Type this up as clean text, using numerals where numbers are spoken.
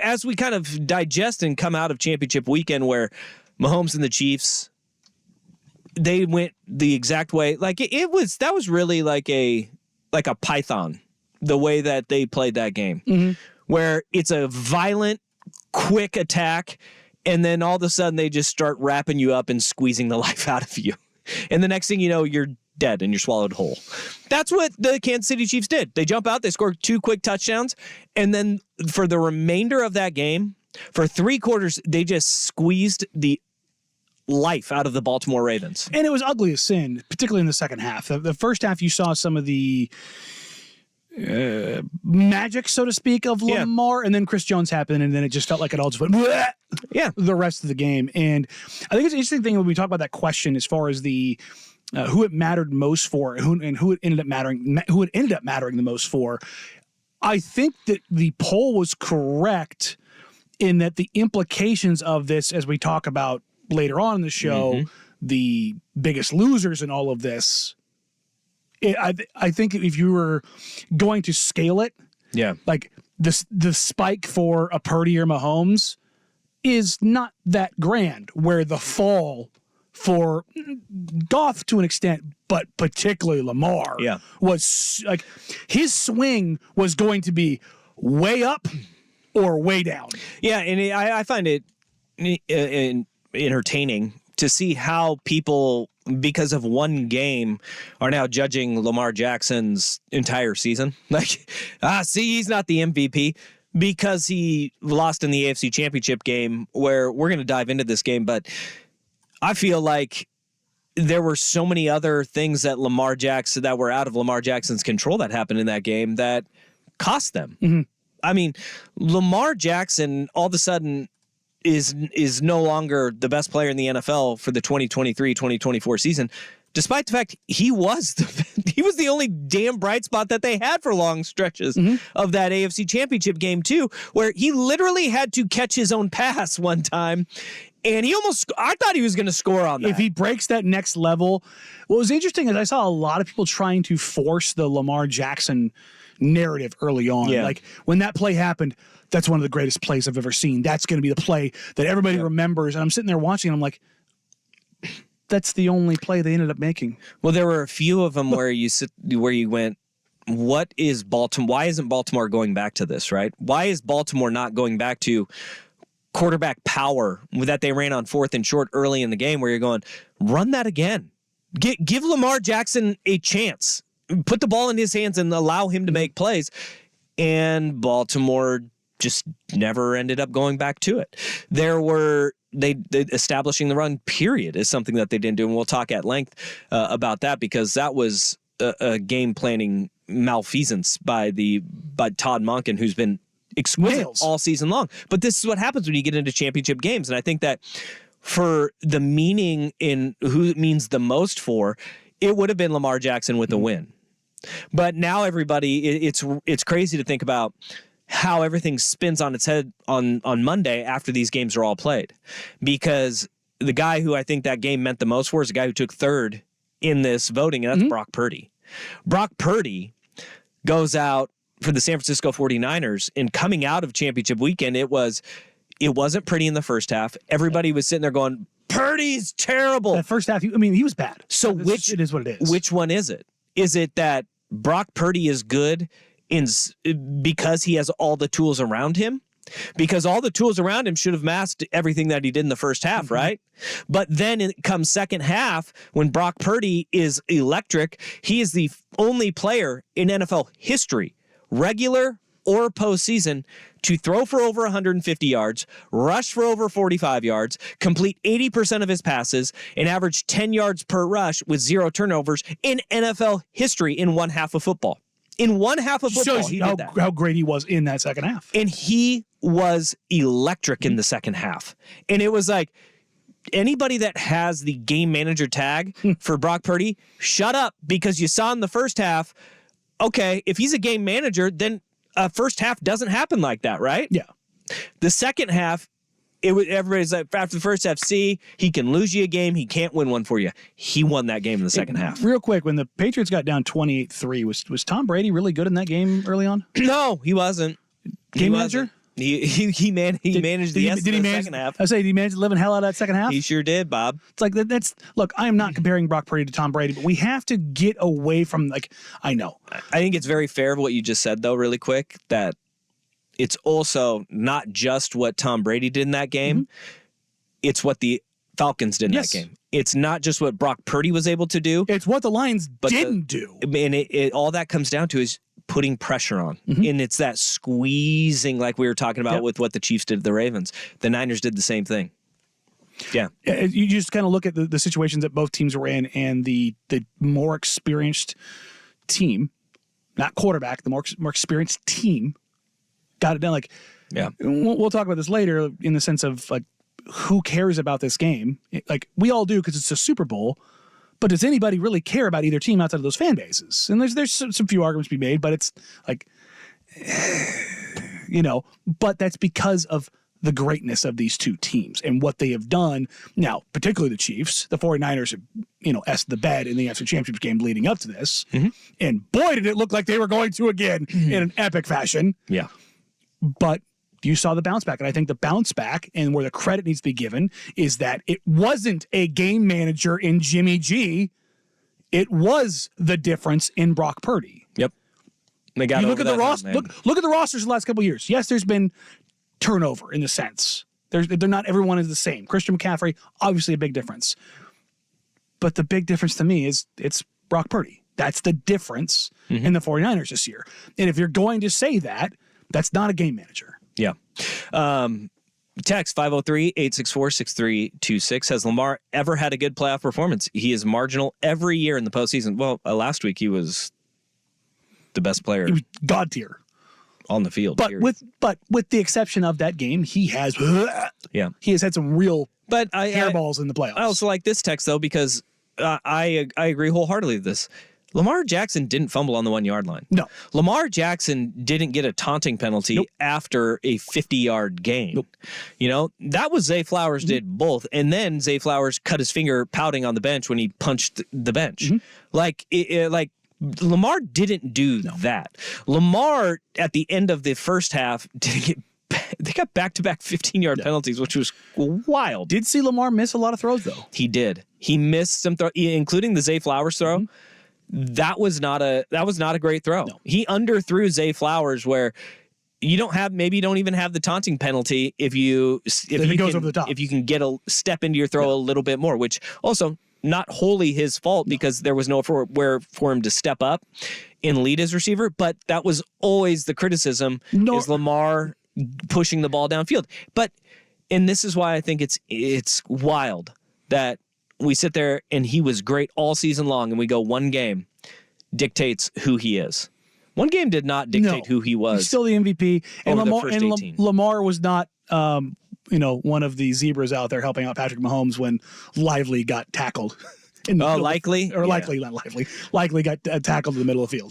as we kind of digest and come out of championship weekend where Mahomes and the Chiefs, they went the exact way. Like that was really like a python, the way that they played that game, where it's a violent, quick attack, and then all of a sudden they just start wrapping you up and squeezing the life out of you. And the next thing you know, you're dead and you're swallowed whole. That's what the Kansas City Chiefs did. They jump out, they score 2 quick touchdowns, and then for the remainder of that game, for 3 quarters, they just squeezed the life out of the Baltimore Ravens. And it was ugly as sin, particularly in the second half. The first half, you saw some of the magic, so to speak, of Lamar, and then Chris Jones happened, and then it just felt like it all just went the rest of the game. And I think it's an interesting thing when we talk about that question as far as the who it mattered most for, who it ended up mattering the most for. I think that the poll was correct in that the implications of this, as we talk about later on in the show, the biggest losers in all of this. I think if you were going to scale it, like the spike for a Purdy or Mahomes is not that grand, where the fall for Goff to an extent, but particularly Lamar, was like his swing was going to be way up or way down. Yeah, and I find it entertaining to see how people, because of one game, are now judging Lamar Jackson's entire season. Like, he's not the MVP because he lost in the AFC Championship game, where we're going to dive into this game, but I feel like there were so many other things that were out of Lamar Jackson's control that happened in that game that cost them. I mean, Lamar Jackson all of a sudden is no longer the best player in the NFL for the 2023-2024 season, despite the fact he was the only damn bright spot that they had for long stretches of that AFC Championship game too, where he literally had to catch his own pass one time. And I thought he was going to score on that. If he breaks that next level. What was interesting is I saw a lot of people trying to force the Lamar Jackson narrative early on. Like when that play happened, that's one of the greatest plays I've ever seen. That's going to be the play that everybody remembers. And I'm sitting there watching and I'm like, that's the only play they ended up making. Well, there were a few of them where you went, what is Baltimore? Why isn't Baltimore going back to this, right? Why is Baltimore not going back to quarterback power that they ran on 4th and short early in the game, where you're going, run that again. Give Lamar Jackson a chance. Put the ball in his hands and allow him to make plays. And Baltimore just never ended up going back to it. They establishing the run period is something that they didn't do. And we'll talk at length about that, because that was a game planning malfeasance by Todd Monken, who's been exquisite all season long. But this is what happens when you get into championship games. And I think that for the meaning in who it means the most for, it would have been Lamar Jackson with the win. But now everybody, it's crazy to think about how everything spins on its head on Monday after these games are all played. Because the guy who I think that game meant the most for is the guy who took 3rd in this voting, and that's Brock Purdy. Brock Purdy goes out for the San Francisco 49ers, and coming out of championship weekend, it wasn't pretty in the first half. Everybody was sitting there going, Purdy's terrible. That first half, he was bad. So it is what it is. Which one is it? Is it that Brock Purdy is good because he has all the tools around him? Because all the tools around him should have masked everything that he did in the first half, right? But then it comes second half, when Brock Purdy is electric, he is the only player in NFL history, regular or postseason, to throw for over 150 yards, rush for over 45 yards, complete 80% of his passes, and average 10 yards per rush with 0 turnovers in NFL history in one half of football. In one half of football, he did that. How great he was in that second half. And he was electric in the second half. And it was like, anybody that has the game manager tag for Brock Purdy, shut up, because you saw in the first half, okay, if he's a game manager, then first half doesn't happen like that, right? Yeah. The second half, everybody's like, after the first half, he can lose you a game, he can't win one for you. He won that game in the second half. Real quick, when the Patriots got down 28-3, was Tom Brady really good in that game early on? No, he wasn't. Game manager? He managed the second half. I say, did he manage the living hell out of that second half? He sure did, Bob. It's like look, I am not comparing Brock Purdy to Tom Brady, but we have to get away from I know. I think it's very fair of what you just said, though, really quick, that it's also not just what Tom Brady did in that game. It's what the Falcons did in that game. It's not just what Brock Purdy was able to do. It's what the Lions didn't do. And all that comes down to is putting pressure on. And it's that squeezing like we were talking about with what the Chiefs did to the Ravens. The Niners did the same thing. Yeah. You just kind of look at the situations that both teams were in, and the more experienced team, not quarterback, the more experienced team got it done. Like, we'll talk about this later in the sense of like, who cares about this game? Like, we all do because it's a Super Bowl, but does anybody really care about either team outside of those fan bases? And there's some few arguments to be made, but it's like, but that's because of the greatness of these two teams and what they have done. Now, particularly the Chiefs, the 49ers have, essed the bed in the NFC Championship game leading up to this. And boy, did it look like they were going to again in an epic fashion. Yeah. But you saw the bounce back. And I think the bounce back and where the credit needs to be given is that it wasn't a game manager in Jimmy G. It was the difference in Brock Purdy. Yep. They got look at the roster. Look at the rosters the last couple of years. Yes, there's been turnover in the sense. They're not everyone is the same. Christian McCaffrey, obviously a big difference. But the big difference to me is it's Brock Purdy. That's the difference in the 49ers this year. And if you're going to say that, that's not a game manager. Yeah. Text 503-864-6326. Has Lamar ever had a good playoff performance? He is marginal every year in the postseason. Well, last week he was the best player. He was God tier on the field. But with the exception of that game, he has had some real hairballs in the playoffs. I also like this text though because I agree wholeheartedly with this. Lamar Jackson didn't fumble on the 1 yard line. No. Lamar Jackson didn't get a taunting penalty after a 50-yard gain. That was Zay Flowers did both. And then Zay Flowers cut his finger pouting on the bench when he punched the bench. Like Lamar didn't do that. Lamar at the end of the first half they got back-to-back 15-yard penalties, which was wild. Did see Lamar miss a lot of throws though. He did. He missed some throws, including the Zay Flowers throw. That was not a great throw. No. He underthrew Zay Flowers where you don't even have the taunting penalty if you goes over the top. If you can get a step into your throw a little bit more, which also not wholly his fault because there was nowhere for him to step up and lead his receiver, but that was always the criticism is Lamar pushing the ball downfield. And this is why I think it's wild that we sit there and he was great all season long and we go one game dictates who he is. One game did not dictate who he was. He's still the MVP. And Lamar was not one of the zebras out there helping out Patrick Mahomes when Lively got tackled. Likely? Likely got tackled in the middle of the field.